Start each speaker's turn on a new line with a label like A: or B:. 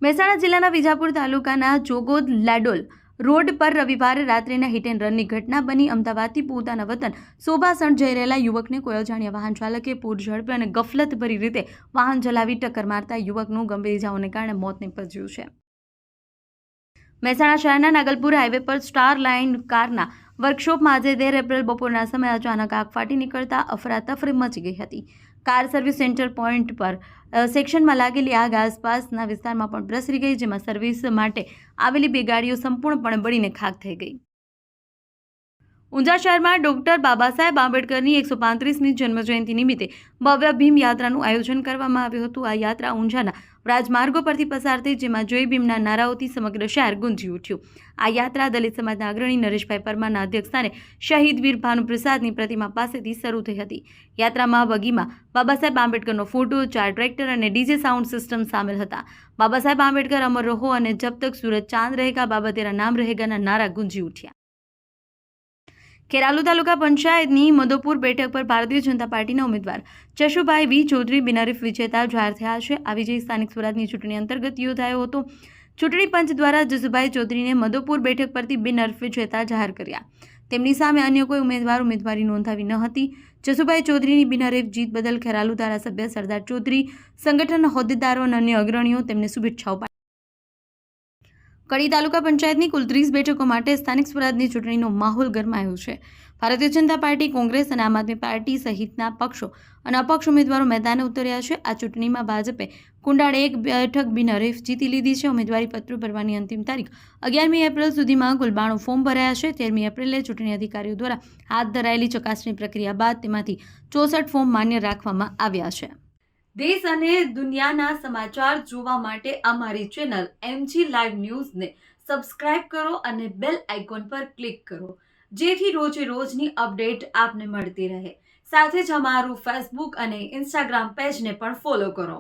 A: મહેસાણા જિલ્લાના વિજાપુર તાલુકાના જોગોદ લાડોલ રોડ પર રવિવારે રાત્રિના હિટ એન્ડ રનની ઘટના બની। અમદાવાદથી પોતાના વતન સોબાસણ જઈ રહેલા યુવકને કોઈ અજાણ્યા વાહન ચાલકે પૂર ઝડપે અને ગફલતભરી રીતે વાહન ચલાવી ટક્કર મારતા યુવકનું ગંભીર ઇજાઓને કારણે મોત નીપજ્યું છે। મહેસાણા શહેરના નાગલપુર હાઈવે પર સ્ટાર લાઇન કારના વર્કશોપમાં આજે 13 એપ્રિલ બપોરના સમયે અચાનક આગ ફાટી નીકળતા અફરાતફરી મચી ગઈ હતી। કાર સર્વિસ સેન્ટર પોઈન્ટ પર સેક્શનમાં લાગેલી આગ આસપાસના વિસ્તારમાં પણ પ્રસરી ગઈ, જેમાં સર્વિસ માટે આવેલી 2 ગાડીઓ સંપૂર્ણપણે બળીને ખાખ થઈ ગઈ। ઊંઝા શહેરમાં ડોક્ટર બાબા સાહેબ આંબેડકરની 135મી જન્મજયંતિ નિમિત્તે ભવ્ય ભીમ યાત્રાનું આયોજન કરવામાં આવ્યું હતું। આ યાત્રા ઊંઝાના રાજમાર્ગો પરથી પસાર થઈ, જેમાં જય ભીમના નારાઓથી સમગ્ર શહેર ગુંજી ઉઠ્યું। આ યાત્રા દલિત સમાજના અગ્રણી નરેશભાઈ પરમારના અધ્યક્ષસ્થાને શહીદ વીર ભાનુપ્રસાદની પ્રતિમા પાસેથી શરૂ થઈ હતી। યાત્રામાં બગીમાં બાબા સાહેબ આંબેડકરનો ફોટો, 4 ટ્રેક્ટર અને ડીજે સાઉન્ડ સિસ્ટમ સામેલ હતા। બાબા સાહેબ આંબેડકર અમર રહો અને જબ તક સૂરજ ચાંદ રહેગા બાબા તેરા નામ રહેગાના નારા ગુંજી ઉઠ્યા। ખેરાલુ તાલુકા પંચાયતની મધોપુર બેઠક પર ભારતીય જનતા પાર્ટીના ઉમેદવાર જશુભાઈ વી ચૌધરી બિનહરીફ વિજેતા જાહેર થયા છે। આ વિજય સ્થાનિક સ્વરાજની ચૂંટણી અંતર્ગત યોજાયો હતો। ચૂંટણી પંચ દ્વારા જશુભાઈ ચૌધરીને મધોપુર બેઠક પરથી બિનહરીફ વિજેતા જાહેર કર્યા। તેમની સામે અન્ય કોઈ ઉમેદવારી નોંધાવી ન હતી। જશુભાઈ ચૌધરીની બિનહરીફ જીત બદલ ખેરાલુ ધારાસભ્ય સરદાર ચૌધરી, સંગઠનના હોદ્દેદારો અને અન્ય અગ્રણીઓ તેમને શુભેચ્છાઓ પાઠવી। કડી તાલુકા પંચાયતની કુલ 30 બેઠકો માટે સ્થાનિક સ્વરાજની ચૂંટણીનો માહોલ ગરમાયો છે। ભારતીય જનતા પાર્ટી, કોંગ્રેસ અને આમ આદમી પાર્ટી સહિતના પક્ષો અને અપક્ષ ઉમેદવારો મેદાને ઉતર્યા છે। આ ચૂંટણીમાં ભાજપે કુંડાળ 1 બેઠક બિનહરીફ જીતી લીધી છે। ઉમેદવારી પત્રો ભરવાની અંતિમ તારીખ 11મી એપ્રિલ સુધીમાં કુલ 92 ફોર્મ ભરાયા છે। 13મી એપ્રિલે ચૂંટણી અધિકારીઓ દ્વારા હાથ ધરાયેલી ચકાસણી પ્રક્રિયા બાદ તેમાંથી 64 ફોર્મ માન્ય રાખવામાં આવ્યા છે। દેશ અને દુનિયાના સમાચાર જોવા માટે અમારી ચેનલ MG લાઈવ ન્યૂઝને સબસ્ક્રાઇબ કરો અને બેલ આઇકોન પર ક્લિક કરો, જેથી રોજે રોજની અપડેટ આપને મળતી રહે। સાથે જ અમારું ફેસબુક અને ઇન્સ્ટાગ્રામ પેજને પણ ફોલો કરો।